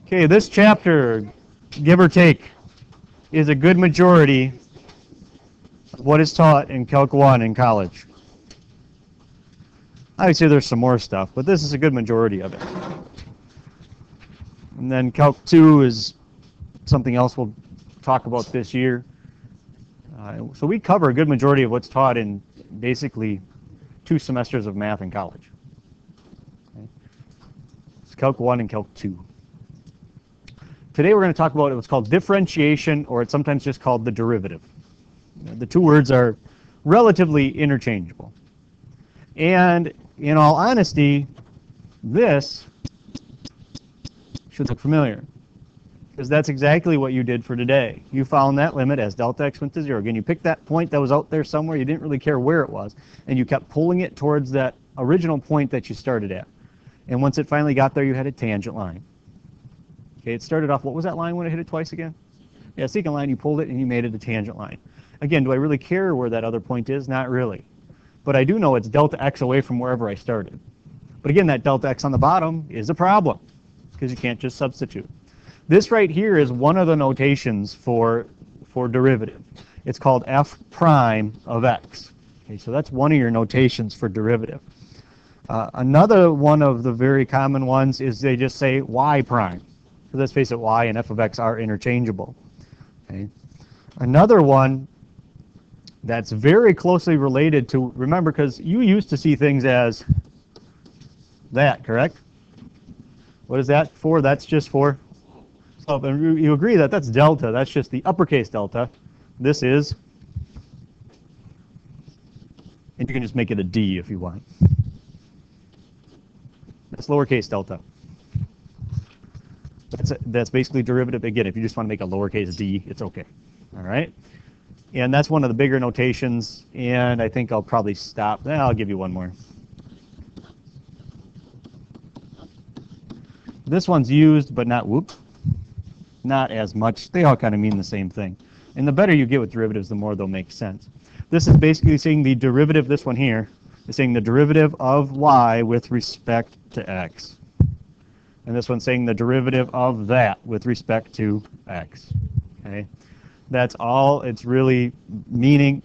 Okay, this chapter, give or take, is a good majority of what is taught in Calc 1 in college. I would say there's some more stuff, but this is a good majority of it. And then Calc 2 is something else we'll talk about this year. So we cover a good majority of what's taught in basically 2 semesters of math in college. Okay. It's Calc 1 and Calc 2. Today we're going to talk about what's called differentiation, or it's sometimes just called the derivative. The 2 words are relatively interchangeable. And in all honesty, this should look familiar, because that's exactly what you did for today. You found that limit as delta x went to 0. Again, you picked that point that was out there somewhere. You didn't really care where it was, and you kept pulling it towards that original point that you started at. And once it finally got there, you had a tangent line. Okay, it started off, what was that line when it hit it twice again? Yeah, secant line, you pulled it and you made it a tangent line. Again, do I really care where that other point is? Not really. But I do know it's delta x away from wherever I started. But again, that delta x on the bottom is a problem, because you can't just substitute. This right here is one of the notations for derivative. It's called f prime of x. Okay, so that's one of your notations for derivative. Another one of the very common ones is they just say y prime. So let's face it, y and f of x are interchangeable. Okay. Another one that's very closely related to, remember, because you used to see things as that, correct? What is that for? That's just for slope. And you agree that that's delta. That's just the uppercase delta. This is, and you can just make it a d if you want. That's lowercase delta. That's basically derivative. Again, if you just want to make a lowercase d, it's okay. All right? And that's one of the bigger notations, and I think I'll probably stop. I'll give you one more. This one's used, but not as much. They all kind of mean the same thing. And the better you get with derivatives, the more they'll make sense. This is basically saying the derivative, this one here, is saying the derivative of y with respect to x. And this one's saying the derivative of that with respect to x. Okay, that's all it's really meaning.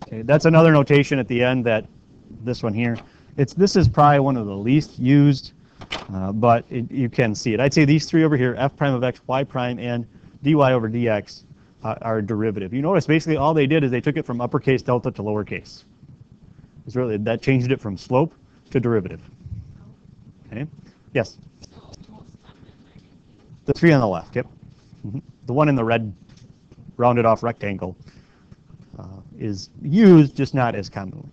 Okay, that's another notation at the end, that this one here. This is probably one of the least used, but you can see it. I'd say these 3 over here, f prime of x, y prime, and dy over dx are derivative. You notice basically all they did is they took it from uppercase delta to lowercase. It's really, that changed it from slope to derivative. Okay. Yes. The 3 on the left, yep. The one in the red rounded off rectangle is used, just not as commonly.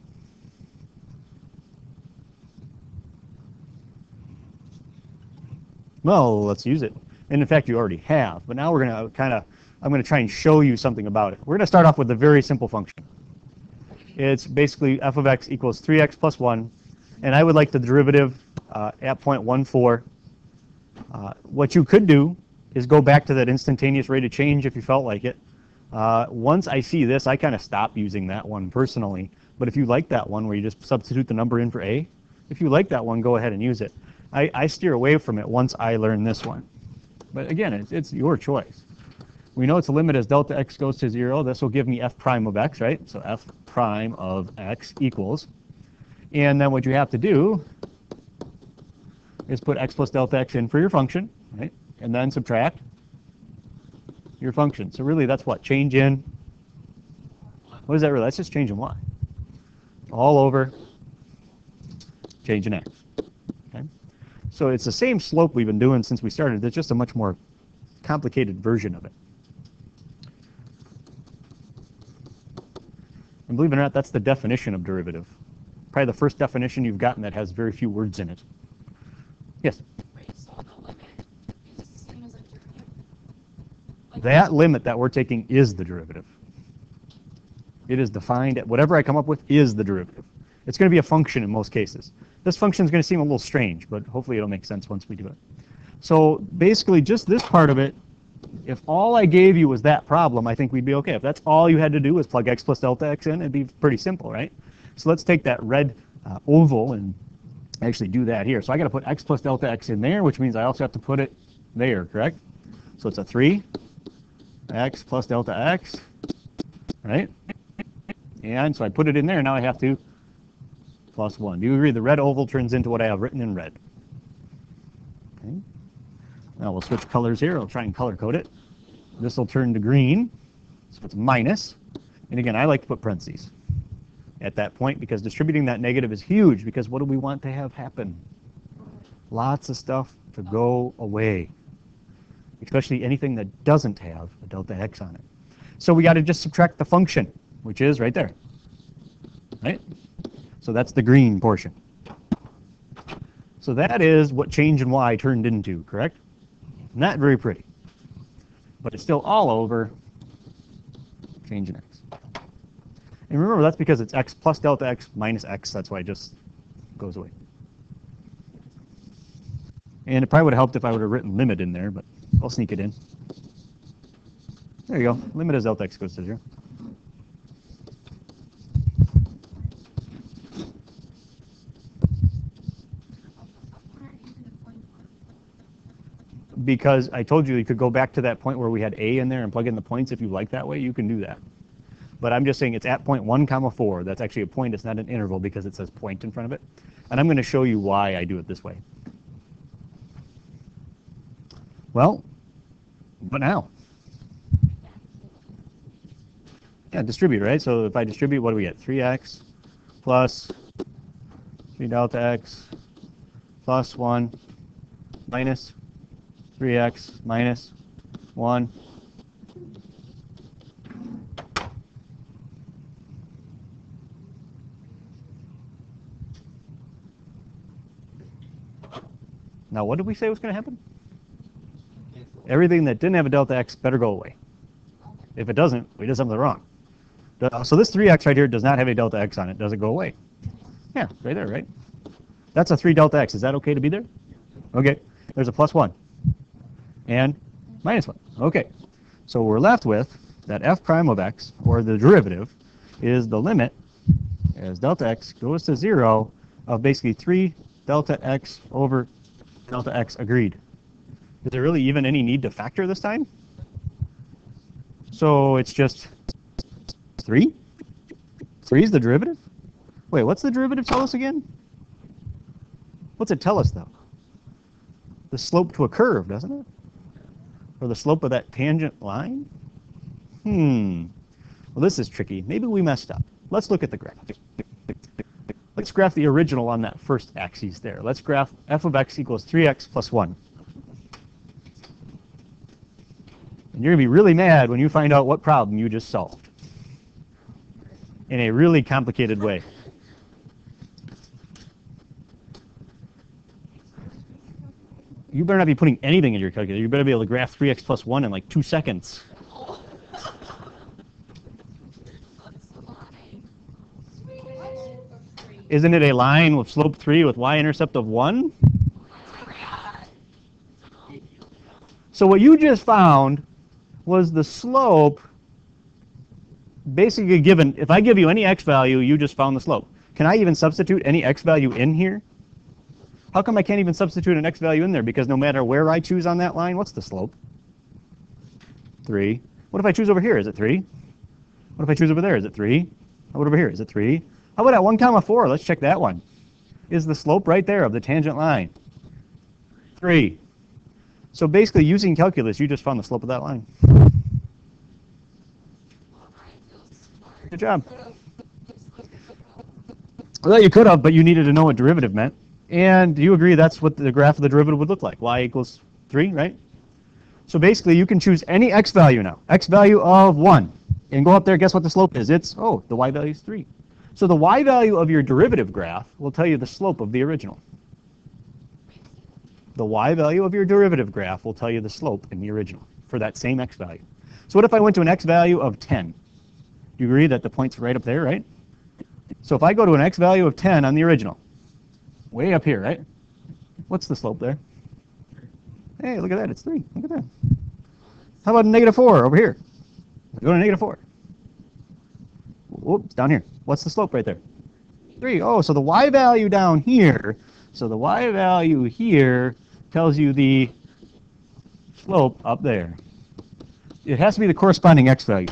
Well, let's use it. And in fact, you already have. But now we're going to I'm going to try and show you something about it. We're going to start off with a very simple function. It's basically f of x equals 3x plus 1. And I would like the derivative at 0.14. What you could do is go back to that instantaneous rate of change if you felt like it. Once I see this, I kind of stop using that one personally. But if you like that one where you just substitute the number in for a, if you like that one, go ahead and use it. I steer away from it once I learn this one. But again, it's your choice. We know its limit as delta x goes to 0. This will give me f prime of x, right? So f prime of x equals. And then what you have to do is put x plus delta x in for your function, right? And then subtract your function. So really that's what? Change in, what is that really? That's just change in y. All over change in x. Okay? So it's the same slope we've been doing since we started. It's just a much more complicated version of it. And believe it or not, that's the definition of derivative. Probably the first definition you've gotten that has very few words in it. Yes? That limit that we're taking is the derivative. It is defined, whatever I come up with is the derivative. It's going to be a function in most cases. This function is going to seem a little strange, but hopefully it'll make sense once we do it. So basically just this part of it, if all I gave you was that problem, I think we'd be okay. If that's all you had to do was plug x plus delta x in, it'd be pretty simple, right? So let's take that red oval and actually do that here. So I got to put x plus delta x in there, which means I also have to put it there, correct? So it's a 3x plus delta x, right? And so I put it in there, now I have to plus 1. Do you agree the red oval turns into what I have written in red? Okay. Now we'll switch colors here. I'll try and color code it. This will turn to green, so it's minus. And again, I like to put parentheses at that point because distributing that negative is huge, because what do we want to have happen? Lots of stuff to go away, especially anything that doesn't have a delta x on it. So we got to just subtract the function, which is right there, right? So that's the green portion. So that is what change in y turned into, correct? Not very pretty, but it's still all over change in x. And remember, that's because it's x plus delta x minus x. That's why it just goes away. And it probably would have helped if I would have written limit in there, but I'll sneak it in. There you go. Limit as delta x goes to 0. Because I told you you could go back to that point where we had a in there and plug in the points if you like that way. You can do that. But I'm just saying it's at point 1 comma 4. That's actually a point. It's not an interval because it says point in front of it. And I'm going to show you why I do it this way. Well, what now? Yeah, distribute, right? So if I distribute, what do we get? 3x plus 3 delta x plus 1 minus 3x minus 1. Now, what did we say was going to happen? Everything that didn't have a delta x better go away. If it doesn't, we did something wrong. So this 3x right here does not have a delta x on it. Does it go away? Yeah, right there, right? That's a 3 delta x. Is that okay to be there? Okay. There's a plus 1 and minus 1. Okay. So we're left with that f prime of x, or the derivative, is the limit as delta x goes to 0 of basically 3 delta x over delta x agreed. Is there really even any need to factor this time? So it's just 3? 3 is the derivative? Wait, what's the derivative tell us again? What's it tell us, though? The slope to a curve, doesn't it? Or the slope of that tangent line? Well, this is tricky. Maybe we messed up. Let's look at the graph. Let's graph the original on that first axis there. Let's graph f of x equals 3x plus 1. And you're going to be really mad when you find out what problem you just solved in a really complicated way. You better not be putting anything in your calculator. You better be able to graph 3x plus 1 in like 2 seconds. Isn't it a line with slope 3 with y-intercept of 1? So what you just found was the slope basically given. If I give you any x value, you just found the slope. Can I even substitute any x value in here? How come I can't even substitute an x value in there? Because no matter where I choose on that line, what's the slope? 3. What if I choose over here? Is it 3? What if I choose over there? Is it 3? What over here? Is it 3? How about at 1 comma 4? Let's check that one. Is the slope right there of the tangent line 3? So basically, using calculus, you just found the slope of that line. Good job. Well, you could have, but you needed to know what derivative meant. And do you agree that's what the graph of the derivative would look like? Y equals 3, right? So basically, you can choose any x value now. X value of 1. And go up there, guess what the slope is? It's, oh, the y value is 3. So the y value of your derivative graph will tell you the slope of the original. The y value of your derivative graph will tell you the slope in the original for that same x value. So what if I went to an x value of 10? Do you agree that the point's right up there, right? So if I go to an x value of 10 on the original, way up here, right? What's the slope there? Hey, look at that. It's 3. Look at that. How about negative 4 over here? Go to negative 4. Whoops, down here. What's the slope right there? 3. Oh, so the y value down here, so the y value here tells you the slope up there. It has to be the corresponding x value.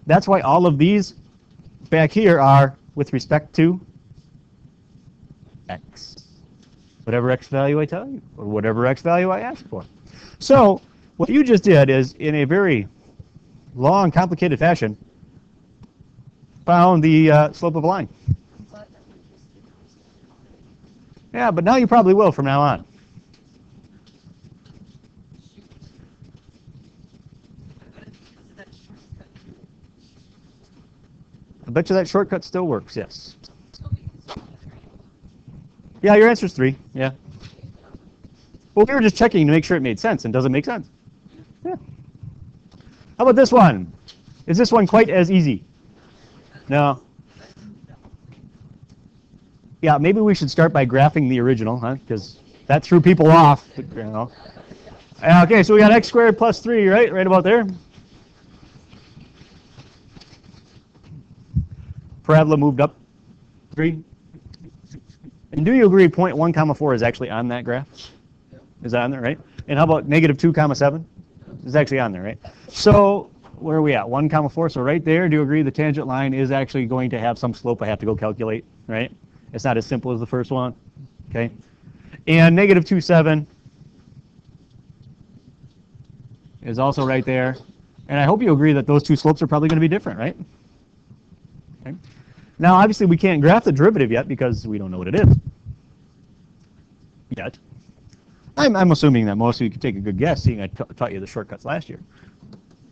That's why all of these back here are with respect to x. Whatever x value I tell you, or whatever x value I ask for. So what you just did is, in a very long, complicated fashion, found the slope of a line. Yeah, but now you probably will from now on. I bet you that shortcut still works, yes. Yeah, your answer's 3, yeah. Well, we were just checking to make sure it made sense, and does it make sense? Yeah. How about this one? Is this one quite as easy? No. Yeah, maybe we should start by graphing the original, huh? Because that threw people off. You know. Okay, so we got x squared plus 3, right? Right about there. Parabola moved up 3. And do you agree 0.1 comma 4 is actually on that graph? Is that on there, right? And how about negative 2 comma 7? It's actually on there, right? So where are we at? 1 comma 4. So right there, do you agree the tangent line is actually going to have some slope I have to go calculate, right? It's not as simple as the first one, okay? And negative 2, 7 is also right there. And I hope you agree that those two slopes are probably going to be different, right? Okay. Now, obviously, we can't graph the derivative yet because we don't know what it is yet. I'm assuming that most of you could take a good guess, seeing I taught you the shortcuts last year.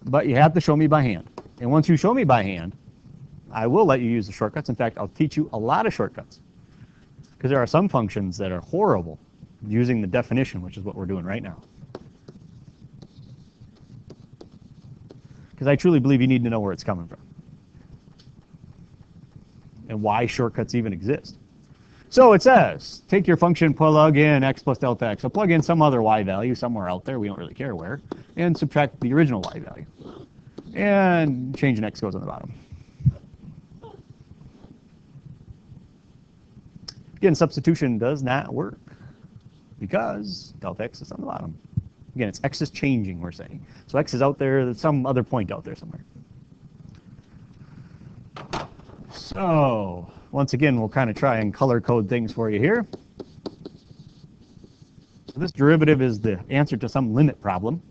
But you have to show me by hand. And once you show me by hand, I will let you use the shortcuts. In fact, I'll teach you a lot of shortcuts. Because there are some functions that are horrible using the definition, which is what we're doing right now. Because I truly believe you need to know where it's coming from. And why shortcuts even exist. So it says, take your function, plug in x plus delta x. So plug in some other y value somewhere out there, we don't really care where, and subtract the original y value. And change in x goes on the bottom. Again, substitution does not work because delta x is on the bottom. Again, it's x is changing, we're saying. So x is out there, there's some other point out there somewhere. So, once again, we'll kind of try and color code things for you here. So this derivative is the answer to some limit problem.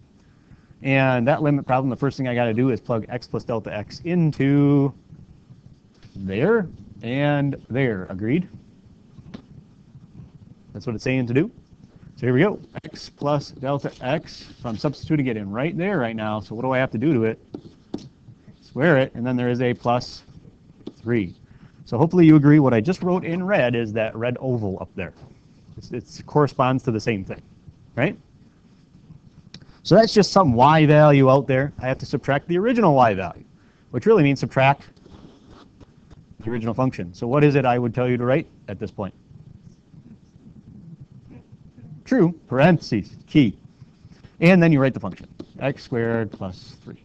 And that limit problem, the first thing I got to do is plug x plus delta x into there and there. Agreed? That's what it's saying to do. So here we go. X plus delta x. So I'm substituting it in right there right now. So what do I have to do to it? Square it, and then there is a plus 3. So hopefully you agree what I just wrote in red is that red oval up there. It corresponds to the same thing, right? So that's just some y value out there. I have to subtract the original y value, which really means subtract the original function. So what is it I would tell you to write at this point? True, parentheses, key. And then you write the function, x squared plus 3,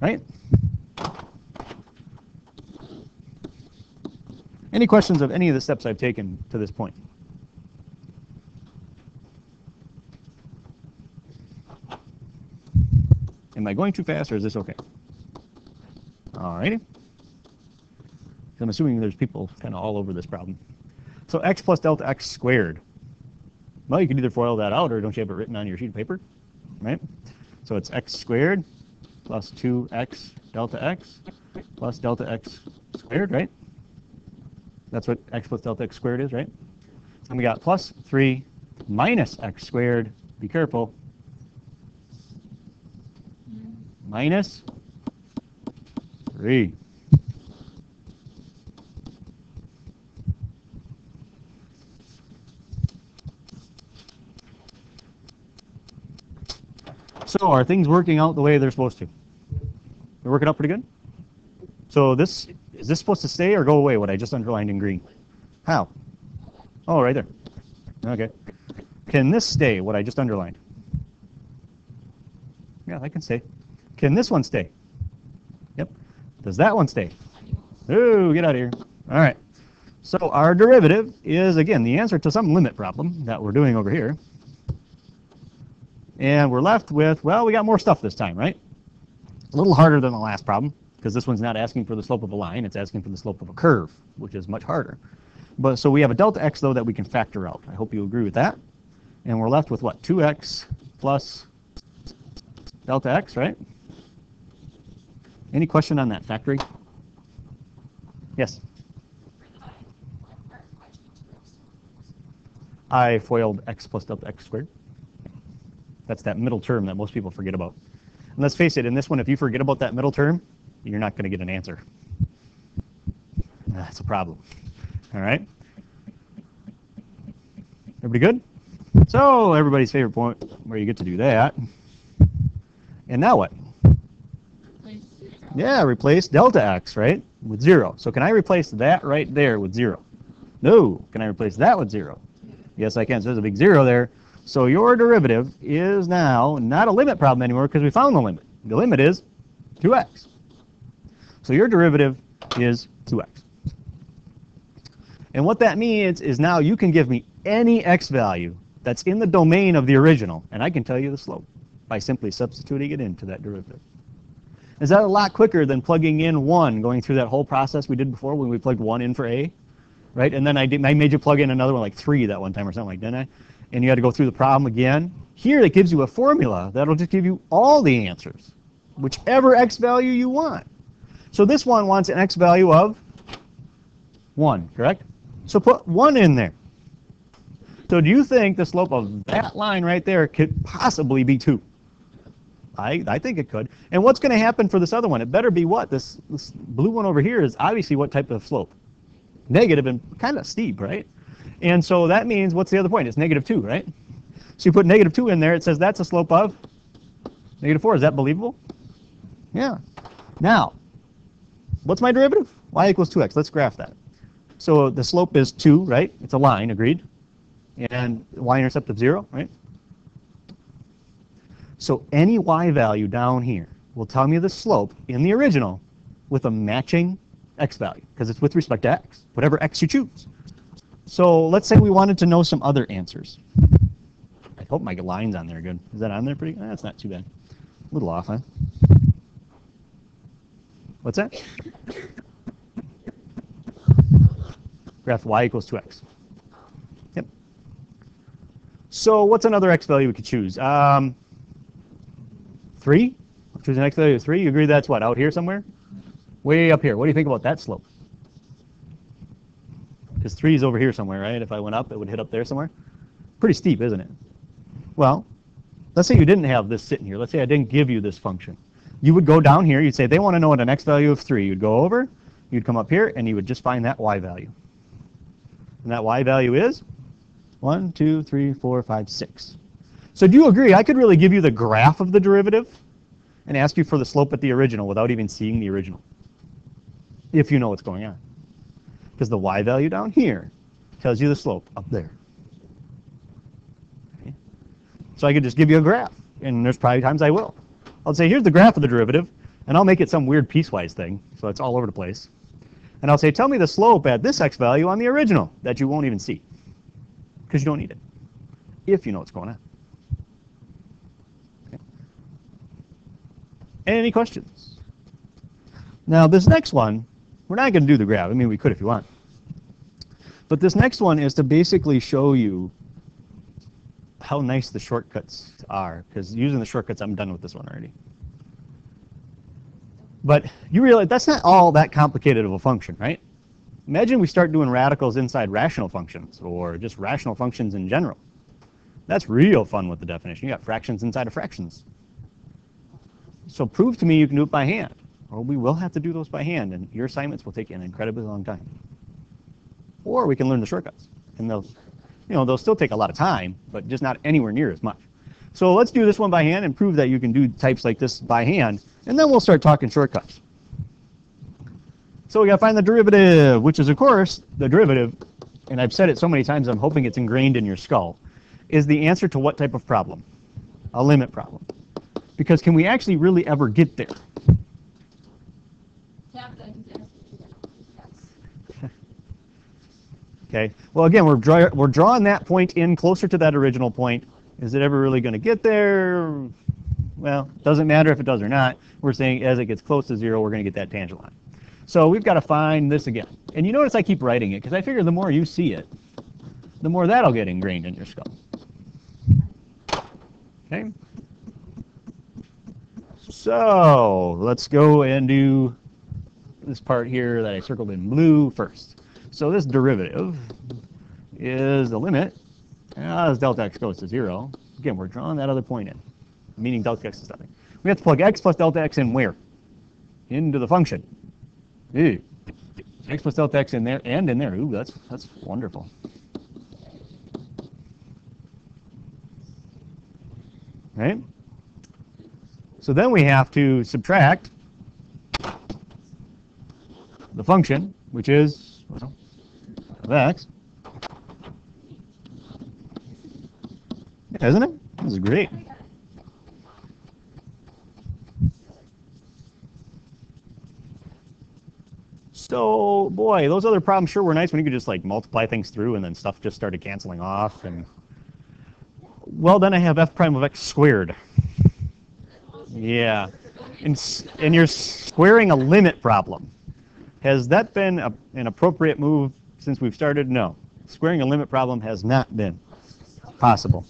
right? Any questions of any of the steps I've taken to this point? Am I going too fast, or is this okay? All righty. I'm assuming there's people kind of all over this problem. So x plus delta x squared. Well, you can either FOIL that out, or don't you have it written on your sheet of paper, right? So it's x squared plus 2x delta x plus delta x squared, right? That's what x plus delta x squared is, right? And we got plus 3 minus x squared. Be careful. Minus 3. So are things working out the way they're supposed to? They're working out pretty good? So this, is this supposed to stay or go away, what I just underlined in green? How? Oh, right there. Okay. Can this stay, what I just underlined? Yeah, that can stay. Can this one stay? Yep. Does that one stay? Oh, get out of here. All right. So our derivative is, again, the answer to some limit problem that we're doing over here. And we're left with, well, we got more stuff this time, right? A little harder than the last problem, because this one's not asking for the slope of a line, it's asking for the slope of a curve, which is much harder. But so we have a delta x, though, that we can factor out. I hope you agree with that. And we're left with what? 2x plus delta x, right? Any question on that factoring? Yes? I FOILed x plus delta x squared. That's that middle term that most people forget about. And let's face it, in this one, if you forget about that middle term, you're not going to get an answer. That's a problem. All right? Everybody good? So everybody's favorite point where you get to do that. And now what? Yeah, replace delta x, right, with 0. So can I replace that right there with 0? No. Can I replace that with 0? Yes, I can. So there's a big 0 there. So your derivative is now not a limit problem anymore because we found the limit. The limit is 2x. So your derivative is 2x. And what that means is now you can give me any x value that's in the domain of the original, and I can tell you the slope by simply substituting it into that derivative. Is that a lot quicker than plugging in 1, going through that whole process we did before when we plugged 1 in for a? Right? And then I made you plug in another one, like 3 that one time or something, like, didn't I? And you had to go through the problem again. Here it gives you a formula that'll just give you all the answers, whichever x value you want. So this one wants an x value of 1, correct? So put 1 in there. So do you think the slope of that line right there could possibly be 2? I think it could. And what's going to happen for this other one? It better be what? This blue one over here is obviously what type of slope? Negative and kind of steep, right? And so that means, what's the other point? It's -2, right? So you put -2 in there, it says that's a slope of -4. Is that believable? Yeah. Now, what's my derivative? Y equals 2x. Let's graph that. So the slope is 2, right? It's a line, agreed. And y-intercept of 0, right? So any y value down here will tell me the slope in the original with a matching x value, because it's with respect to x, whatever x you choose. So let's say we wanted to know some other answers. I hope my line's on there good. Is that on there pretty good? That's not too bad. A little off, huh? What's that? Graph y equals 2x. Yep. So what's another x value we could choose? 3? Choose an x value of 3. You agree that's what, out here somewhere? Way up here. What do you think about that slope? Because 3 is over here somewhere, right? If I went up, it would hit up there somewhere. Pretty steep, isn't it? Well, let's say you didn't have this sitting here. Let's say I didn't give you this function. You would go down here. You'd say they want to know what an x value of 3. You'd go over. You'd come up here, and you would just find that y value. And that y value is 1, 2, 3, 4, 5, 6. So do you agree? I could really give you the graph of the derivative and ask you for the slope at the original without even seeing the original, if you know what's going on. Because the y value down here tells you the slope up there. Okay. So I could just give you a graph, and there's probably times I will. I'll say, here's the graph of the derivative, and I'll make it some weird piecewise thing, so it's all over the place. And I'll say, tell me the slope at this x value on the original that you won't even see, because you don't need it, if you know what's going on. Okay. Any questions? Now, this next one, we're not going to do the graph. I mean, we could if you want. But this next one is to basically show you how nice the shortcuts are, because using the shortcuts, I'm done with this one already. But you realize that's not all that complicated of a function, right? Imagine we start doing radicals inside rational functions, or just rational functions in general. That's real fun with the definition. You got fractions inside of fractions. So prove to me you can do it by hand. Or we will have to do those by hand, and your assignments will take an incredibly long time. Or we can learn the shortcuts, and they'll still take a lot of time, but just not anywhere near as much. So let's do this one by hand and prove that you can do types like this by hand, and then we'll start talking shortcuts. So we got to find the derivative, which is, of course, the derivative, and I've said it so many times I'm hoping it's ingrained in your skull, is the answer to what type of problem? A limit problem. Because can we actually really ever get there? Okay. Well, again, we're drawing that point in closer to that original point Is it ever really going to get there? Well, doesn't matter if it does or not. We're saying as it gets close to 0, we're going to get that tangent line. So we've got to find this again. And you notice I keep writing it because I figure the more you see it, the more that'll get ingrained in your skull. Okay? So let's go and do this part here that I circled in blue first. So this derivative is the limit as delta x goes to 0. Again, we're drawing that other point in, meaning delta x is nothing. We have to plug x plus delta x in where? Into the function. Ew. X plus delta x in there and in there. Ooh, that's wonderful. Right? So then we have to subtract the function, which is of x. Yeah, isn't it? This is great. So, boy, those other problems sure were nice when you could just like multiply things through and then stuff just started canceling off. And well, then I have f prime of x squared. Yeah, and you're squaring a limit problem. Has that been an appropriate move since we've started? No. Squaring a limit problem has not been possible.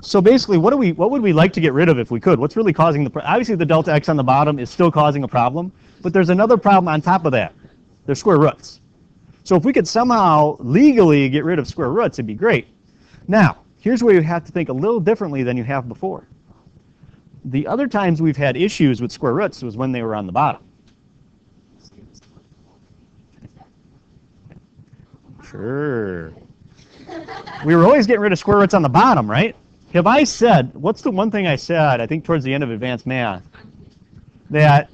So basically, what would we like to get rid of if we could? What's really causing the problem? Obviously, the delta x on the bottom is still causing a problem, but there's another problem on top of that. They're square roots. So if we could somehow legally get rid of square roots, it'd be great. Now, here's where you have to think a little differently than you have before. The other times we've had issues with square roots was when they were on the bottom. Sure. We were always getting rid of square roots on the bottom, right? Have I said, what's the one thing I said, I think towards the end of advanced math, that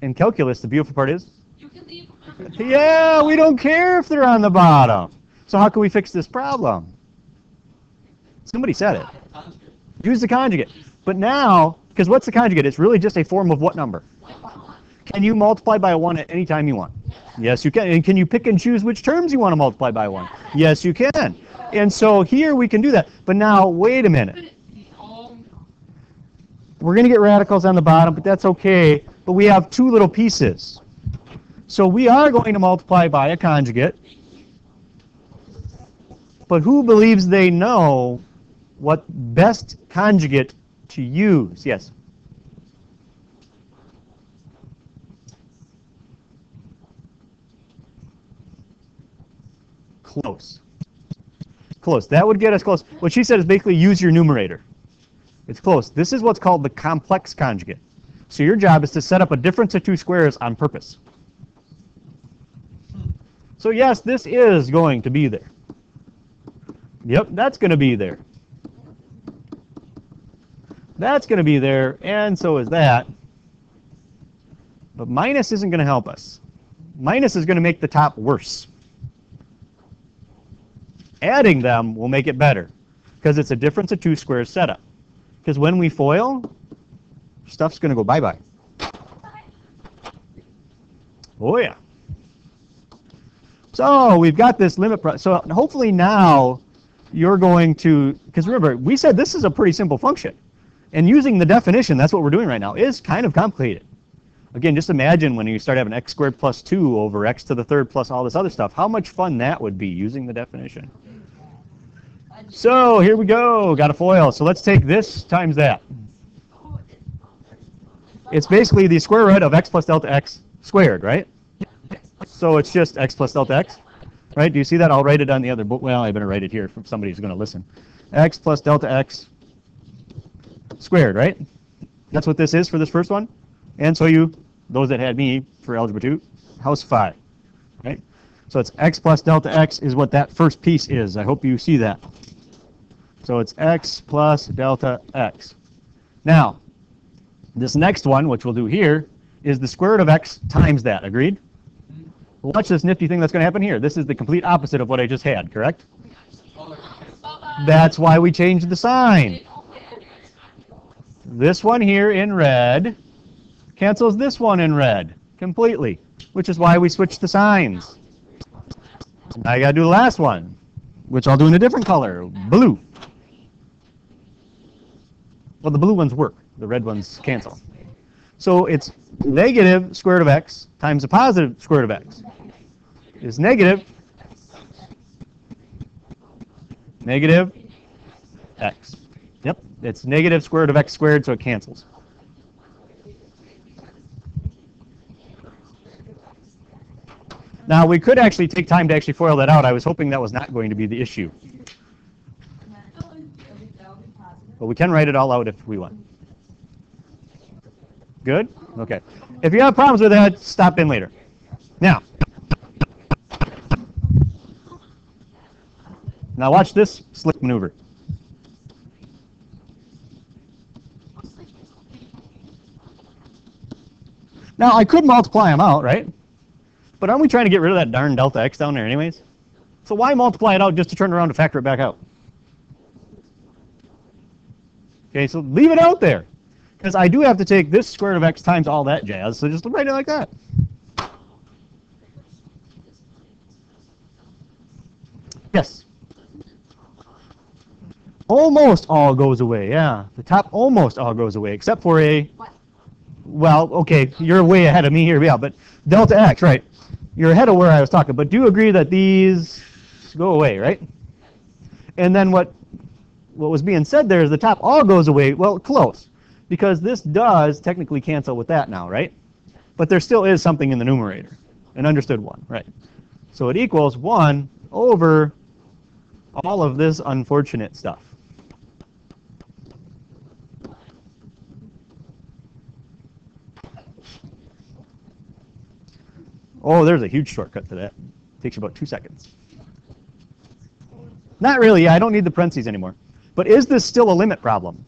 in calculus the beautiful part is? You can leave them. Yeah, we don't care if they're on the bottom. So how can we fix this problem? Somebody said it. Use the conjugate. But now, because what's the conjugate? It's really just a form of what number? Can you multiply by a 1 at any time you want? Yes, you can. And can you pick and choose which terms you want to multiply by 1? Yes, you can. And so here we can do that. But now, wait a minute. We're going to get radicals on the bottom, but that's okay. But we have two little pieces. So we are going to multiply by a conjugate. But who believes they know what best conjugate to use? Yes? Close. Close. That would get us close. What she said is basically use your numerator. It's close. This is what's called the complex conjugate. So your job is to set up a difference of two squares on purpose. So yes, this is going to be there. Yep, that's going to be there. That's going to be there, and so is that. But minus isn't going to help us. Minus is going to make the top worse. Adding them will make it better, because it's a difference of two squares setup. Because when we FOIL, stuff's going to go bye-bye. Oh, yeah. So we've got this limit. So hopefully now you're going to, because remember, we said this is a pretty simple function. And using the definition, that's what we're doing right now, is kind of complicated. Again, just imagine when you start having x squared plus 2 over x to the third plus all this other stuff, how much fun that would be using the definition. So here we go, got a FOIL. So let's take this times that. It's basically the square root of x plus delta x squared, right? So it's just x plus delta x, right? Do you see that? I'll write it on the other book. Well, I better write it here for somebody who's going to listen. X plus delta x squared, right? That's what this is for this first one. And so those that had me for Algebra 2, house 5, right? So it's x plus delta x is what that first piece is. I hope you see that. So it's x plus delta x. Now, this next one, which we'll do here, is the square root of x times that. Agreed? Watch this nifty thing that's going to happen here. This is the complete opposite of what I just had, correct? That's why we changed the sign. This one here in red cancels this one in red completely, which is why we switched the signs. Now I got to do the last one, which I'll do in a different color, blue. Well, the blue ones work. The red ones cancel. So it's negative square root of x times the positive square root of x is negative x. Yep, it's negative square root of x squared, so it cancels. Now, we could actually take time to actually FOIL that out. I was hoping that was not going to be the issue. But we can write it all out if we want. Good? Okay. If you have problems with that, stop in later. Now watch this slick maneuver. Now, I could multiply them out, right? But aren't we trying to get rid of that darn delta x down there anyways? So why multiply it out just to turn around to factor it back out? Okay, so leave it out there. Because I do have to take this square root of x times all that jazz, so just write it like that. Yes? Almost all goes away, yeah. The top almost all goes away, except for a... Well, okay, you're way ahead of me here, yeah, but delta x, right. You're ahead of where I was talking, but do you agree that these go away, right? And then what was being said there is the top all goes away. Well, close, because this does technically cancel with that now, right? But there still is something in the numerator, an understood one, right? So it equals 1 over all of this unfortunate stuff. Oh, there's a huge shortcut to that. Takes you about 2 seconds. Not really. I don't need the parentheses anymore. But is this still a limit problem?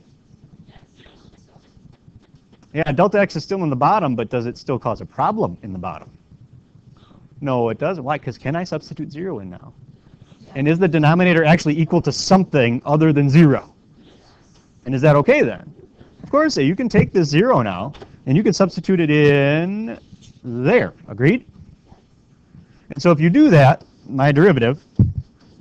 Yeah, delta x is still in the bottom, but does it still cause a problem in the bottom? No, it doesn't. Why? Because can I substitute 0 in now? And is the denominator actually equal to something other than 0? And is that okay then? Of course, you can take this 0 now, and you can substitute it in there. Agreed? And so if you do that, my derivative,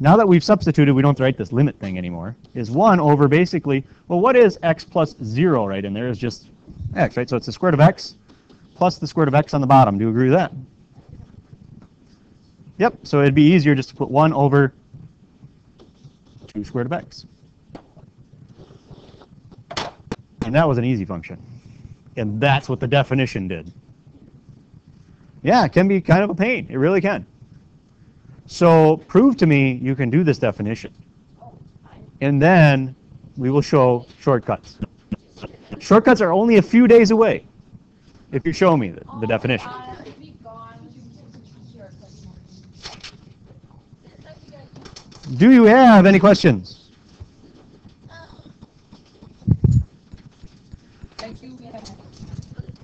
now that we've substituted, we don't have to write this limit thing anymore, is 1 over basically, well, what is x plus 0 right in there is just x, right? So it's the square root of x plus the square root of x on the bottom. Do you agree with that? Yep, so it'd be easier just to put 1 over 2 square root of x. And that was an easy function. And that's what the definition did. Yeah, it can be kind of a pain. It really can. So prove to me you can do this definition. And then we will show shortcuts. Shortcuts are only a few days away if you show me the definition. Do you have any questions? Thank you.